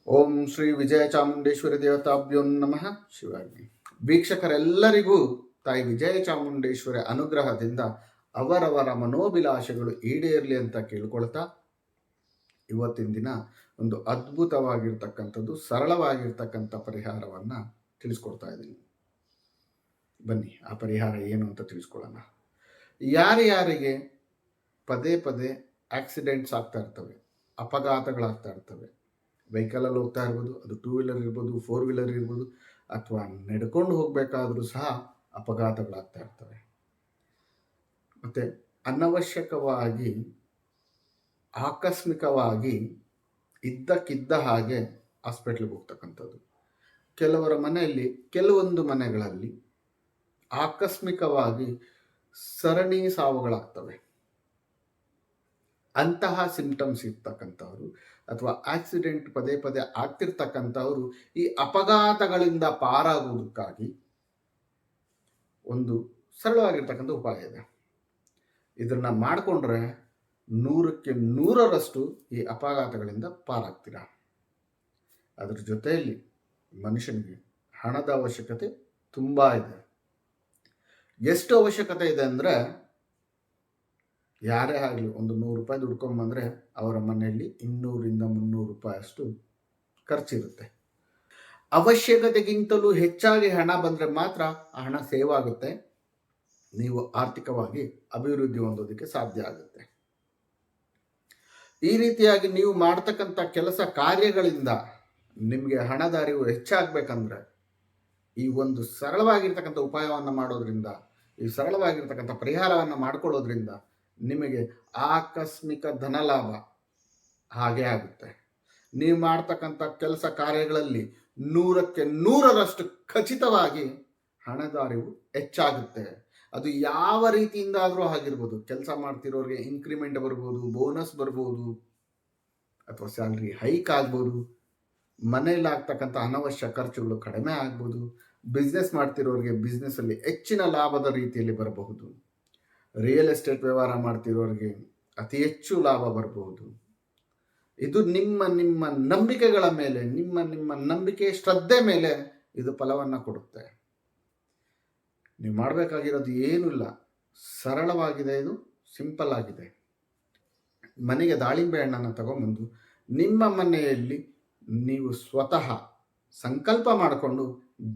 ಓಂ ಶ್ರೀ ವಿಜಯ ಚಾಮುಂಡೇಶ್ವರಿ ದೇವತಾಭ್ಯೋ ನಮಃ ಶಿವಾಜ್ಞೆ. ವೀಕ್ಷಕರೆಲ್ಲರಿಗೂ ತಾಯಿ ವಿಜಯ ಚಾಮುಂಡೇಶ್ವರಿ ಅನುಗ್ರಹದಿಂದ ಅವರವರ ಮನೋಭಿಲಾಷೆಗಳು ಈಡೇರಲಿ ಅಂತ ಕೇಳ್ಕೊಳ್ತಾ, ಇವತ್ತಿನ ದಿನ ಒಂದು ಅದ್ಭುತವಾಗಿರ್ತಕ್ಕಂಥದ್ದು, ಸರಳವಾಗಿರ್ತಕ್ಕಂಥ ಪರಿಹಾರವನ್ನು ತಿಳಿಸ್ಕೊಡ್ತಾ ಇದ್ದೀನಿ. ಬನ್ನಿ ಆ ಪರಿಹಾರ ಏನು ಅಂತ ತಿಳಿಸ್ಕೊಳ್ಳೋಣ. ಯಾರ್ಯಾರಿಗೆ ಪದೇ ಪದೇ ಆಕ್ಸಿಡೆಂಟ್ಸ್ ಆಗ್ತಾ ಇರ್ತವೆ, ಅಪಘಾತಗಳಾಗ್ತಾ ಇರ್ತವೆ, ವೆಹಿಕಲಲ್ಲಿ ಹೋಗ್ತಾ ಇರ್ಬೋದು, ಅದು 2 ವೀಲರ್ ಇರ್ಬೋದು, 4 ವೀಲರ್ ಇರ್ಬೋದು, ಅಥವಾ ನಡ್ಕೊಂಡು ಹೋಗಬೇಕಾದ್ರೂ ಸಹ ಅಪಘಾತಗಳಾಗ್ತಾ ಇರ್ತವೆ. ಮತ್ತು ಅನವಶ್ಯಕವಾಗಿ ಆಕಸ್ಮಿಕವಾಗಿ ಇದ್ದಕ್ಕಿದ್ದ ಹಾಗೆ ಹಾಸ್ಪಿಟ್ಲಿಗೆ ಹೋಗ್ತಕ್ಕಂಥದ್ದು. ಕೆಲವರ ಮನೆಯಲ್ಲಿ, ಕೆಲವೊಂದು ಮನೆಗಳಲ್ಲಿ ಆಕಸ್ಮಿಕವಾಗಿ ಸರಣಿ ಸಾವುಗಳಾಗ್ತವೆ. ಅಂತಹ ಸಿಂಪ್ಟಮ್ಸ್ ಇರ್ತಕ್ಕಂಥವ್ರು ಅಥವಾ ಆಕ್ಸಿಡೆಂಟ್ ಪದೇ ಪದೇ ಆಗ್ತಿರ್ತಕ್ಕಂಥವ್ರು ಈ ಅಪಘಾತಗಳಿಂದ ಪಾರಾಗುವುದಕ್ಕಾಗಿ ಒಂದು ಸರಳವಾಗಿರ್ತಕ್ಕಂಥ ಉಪಾಯ ಇದೆ. ಇದನ್ನು ಮಾಡಿಕೊಂಡ್ರೆ 100ಕ್ಕೆ 100ರಷ್ಟು ಈ ಅಪಘಾತಗಳಿಂದ ಪಾರಾಗ್ತೀರ. ಅದ್ರ ಜೊತೆಯಲ್ಲಿ ಮನುಷ್ಯನಿಗೆ ಹಣದ ಅವಶ್ಯಕತೆ ತುಂಬ ಇದೆ. ಎಷ್ಟು ಅವಶ್ಯಕತೆ ಇದೆ ಅಂದರೆ, ಯಾರೇ ಆಗಲಿ ಒಂದು 100 ರೂಪಾಯಿ ದುಡ್ಕೊಂಬಂದರೆ ಅವರ ಮನೆಯಲ್ಲಿ 200ರಿಂದ 300 ರೂಪಾಯಿ ಅಷ್ಟು ಖರ್ಚಿರುತ್ತೆ. ಅವಶ್ಯಕತೆಗಿಂತಲೂ ಹೆಚ್ಚಾಗಿ ಹಣ ಬಂದರೆ ಮಾತ್ರ ಆ ಹಣ ಸೇವ್ ಆಗುತ್ತೆ, ನೀವು ಆರ್ಥಿಕವಾಗಿ ಅಭಿವೃದ್ಧಿ ಹೊಂದೋದಕ್ಕೆ ಸಾಧ್ಯ ಆಗುತ್ತೆ. ಈ ರೀತಿಯಾಗಿ ನೀವು ಮಾಡ್ತಕ್ಕಂಥ ಕೆಲಸ ಕಾರ್ಯಗಳಿಂದ ನಿಮಗೆ ಹಣದ ಅರಿವು ಹೆಚ್ಚಾಗಬೇಕಂದ್ರೆ ಈ ಒಂದು ಸರಳವಾಗಿರ್ತಕ್ಕಂಥ ಉಪಾಯವನ್ನು ಮಾಡೋದ್ರಿಂದ, ಈ ಸರಳವಾಗಿರ್ತಕ್ಕಂಥ ಪರಿಹಾರವನ್ನು ಮಾಡಿಕೊಳ್ಳೋದ್ರಿಂದ ನಿಮಗೆ ಆಕಸ್ಮಿಕ ಧನಲಾಭ ಹಾಗೆ ಆಗುತ್ತೆ. ನೀವು ಮಾಡ್ತಕ್ಕಂಥ ಕೆಲಸ ಕಾರ್ಯಗಳಲ್ಲಿ 100ಕ್ಕೆ 100ರಷ್ಟು ಖಚಿತವಾಗಿ ಹಣದ ಅರಿವು ಹೆಚ್ಚಾಗುತ್ತೆ. ಅದು ಯಾವ ರೀತಿಯಿಂದ ಆದರೂ ಆಗಿರ್ಬೋದು. ಕೆಲಸ ಮಾಡ್ತಿರೋರಿಗೆ ಇನ್ಕ್ರಿಮೆಂಟ್ ಬರ್ಬೋದು, ಬೋನಸ್ ಬರ್ಬೋದು, ಅಥವಾ ಸ್ಯಾಲ್ರಿ ಹೈಕ್ ಆಗ್ಬೋದು, ಮನೆಯಲ್ಲಿ ಆಗ್ತಕ್ಕಂಥ ಅನವಶ್ಯ ಖರ್ಚುಗಳು ಕಡಿಮೆ ಆಗ್ಬೋದು, ಬಿಸ್ನೆಸ್ ಮಾಡ್ತಿರೋರಿಗೆ ಬಿಸ್ನೆಸ್ಸಲ್ಲಿ ಹೆಚ್ಚಿನ ಲಾಭದ ರೀತಿಯಲ್ಲಿ ಬರಬಹುದು, ರಿಯಲ್ ಎಸ್ಟೇಟ್ ವ್ಯವಹಾರ ಮಾಡ್ತಿರೋರಿಗೆ ಅತಿ ಹೆಚ್ಚು ಲಾಭ ಬರಬಹುದು. ಇದು ನಿಮ್ಮ ನಂಬಿಕೆಗಳ ಮೇಲೆ, ನಿಮ್ಮ ನಂಬಿಕೆ ಶ್ರದ್ಧೆ ಮೇಲೆ ಇದು ಫಲವನ್ನು ಕೊಡುತ್ತೆ. ನೀವು ಮಾಡಬೇಕಾಗಿರೋದು ಏನೂ ಇಲ್ಲ, ಸರಳವಾಗಿದೆ, ಇದು ಸಿಂಪಲ್ ಆಗಿದೆ. ಮನೆಗೆ ದಾಳಿಂಬೆ ಹಣ್ಣನ್ನು ತಗೊಂಬಂದು ನಿಮ್ಮ ಮನೆಯಲ್ಲಿ ನೀವು ಸ್ವತಃ ಸಂಕಲ್ಪ ಮಾಡಿಕೊಂಡು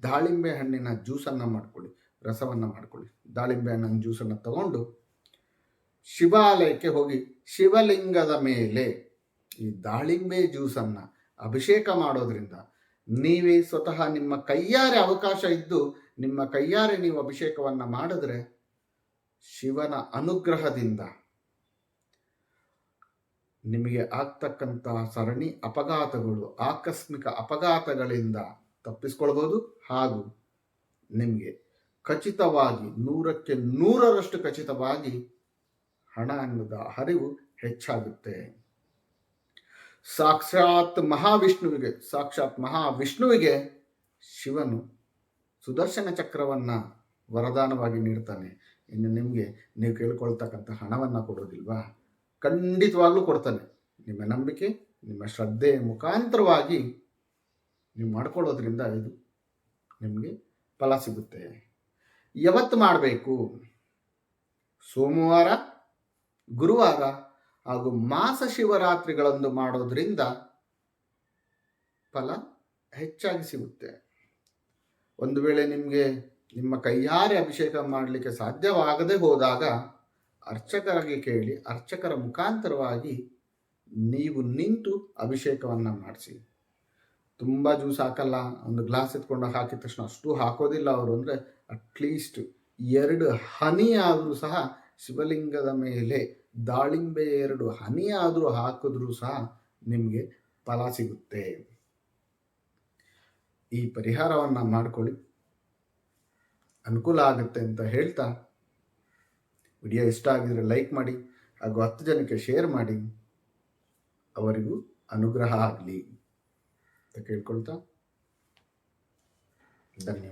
ದಾಳಿಂಬೆ ಹಣ್ಣಿನ ಜ್ಯೂಸನ್ನು ಮಾಡ್ಕೊಳ್ಳಿ, ರಸವನ್ನು ಮಾಡ್ಕೊಳ್ಳಿ. ದಾಳಿಂಬೆ ಹಣ್ಣಿನ ಜ್ಯೂಸನ್ನು ತಗೊಂಡು ಶಿವಾಲಯಕ್ಕೆ ಹೋಗಿ ಶಿವಲಿಂಗದ ಮೇಲೆ ಈ ದಾಳಿಂಬೆ ಜ್ಯೂಸನ್ನು ಅಭಿಷೇಕ ಮಾಡೋದ್ರಿಂದ, ನೀವೇ ಸ್ವತಃ ನಿಮ್ಮ ಕೈಯಾರೆ ಅವಕಾಶ ಇದ್ದು ನಿಮ್ಮ ಕೈಯಾರೆ ನೀವು ಅಭಿಷೇಕವನ್ನು ಮಾಡಿದ್ರೆ ಶಿವನ ಅನುಗ್ರಹದಿಂದ ನಿಮಗೆ ಆಗ್ತಕ್ಕಂಥ ಸರಣಿ ಅಪಘಾತಗಳು, ಆಕಸ್ಮಿಕ ಅಪಘಾತಗಳಿಂದ ತಪ್ಪಿಸ್ಕೊಳ್ಬೋದು. ಹಾಗೂ ನಿಮಗೆ ಖಚಿತವಾಗಿ 100ಕ್ಕೆ 100ರಷ್ಟು ಖಚಿತವಾಗಿ ಹಣ ಅನ್ನೋದ ಅರಿವು ಹೆಚ್ಚಾಗುತ್ತೆ. ಸಾಕ್ಷಾತ್ ಮಹಾವಿಷ್ಣುವಿಗೆ ಶಿವನು ಸುದರ್ಶನ ಚಕ್ರವನ್ನು ವರದಾನವಾಗಿ ನೀಡ್ತಾನೆ. ಇನ್ನು ನಿಮಗೆ ನೀವು ಕೇಳ್ಕೊಳ್ತಕ್ಕಂಥ ಹಣವನ್ನು ಕೊಡೋದಿಲ್ವಾ? ಖಂಡಿತವಾಗ್ಲೂ ಕೊಡ್ತಾನೆ. ನಿಮ್ಮ ನಂಬಿಕೆ, ನಿಮ್ಮ ಶ್ರದ್ಧೆಯ ಮುಖಾಂತರವಾಗಿ ನೀವು ಮಾಡ್ಕೊಳ್ಳೋದ್ರಿಂದ ಇದು ನಿಮಗೆ ಫಲ ಸಿಗುತ್ತೆ. ಯಾವತ್ತು ಮಾಡಬೇಕು? ಸೋಮವಾರ, ಗುರುವಾರ ಹಾಗೂ ಮಾಸ ಶಿವರಾತ್ರಿಗಳಂದು ಮಾಡೋದ್ರಿಂದ ಫಲ ಹೆಚ್ಚಾಗಿ ಸಿಗುತ್ತೆ. ಒಂದು ವೇಳೆ ನಿಮಗೆ ನಿಮ್ಮ ಕೈಯಾರೆ ಅಭಿಷೇಕ ಮಾಡಲಿಕ್ಕೆ ಸಾಧ್ಯವಾಗದೆ ಹೋದಾಗ ಅರ್ಚಕರಿಗೆ ಕೇಳಿ, ಅರ್ಚಕರ ಮುಖಾಂತರವಾಗಿ ನೀವು ನಿಂತು ಅಭಿಷೇಕವನ್ನು ಮಾಡಿಸಿ. ತುಂಬ ಜ್ಯೂಸ್ ಹಾಕಲ್ಲ, ಒಂದು ಗ್ಲಾಸ್ ಎತ್ಕೊಂಡು ಹಾಕಿದ ತಕ್ಷಣ ಅಷ್ಟು ಹಾಕೋದಿಲ್ಲ ಅವರು. ಅಂದರೆ ಅಟ್ಲೀಸ್ಟ್ 2 ಹನಿ ಆದರೂ ಸಹ ಶಿವಲಿಂಗದ ಮೇಲೆ ದಾಳಿಂಬೆ 2 ಹನಿ ಆದರೂ ಹಾಕಿದ್ರೂ ಸಹ ನಿಮಗೆ ಫಲ ಸಿಗುತ್ತೆ. ಈ ಪರಿಹಾರವನ್ನು ಮಾಡಿಕೊಳ್ಳಿ, ಅನುಕೂಲ ಆಗುತ್ತೆ ಅಂತ ಹೇಳ್ತಾ, ವಿಡಿಯೋ ಇಷ್ಟ ಆಗಿದರೆ ಲೈಕ್ ಮಾಡಿ ಹಾಗೂ 10 ಜನಕ್ಕೆ ಶೇರ್ ಮಾಡಿ, ಅವರಿಗೂ ಅನುಗ್ರಹ ಆಗಲಿ ಅಂತ ಕೇಳ್ಕೊಳ್ತಾ ಧನ್ಯವಾದ.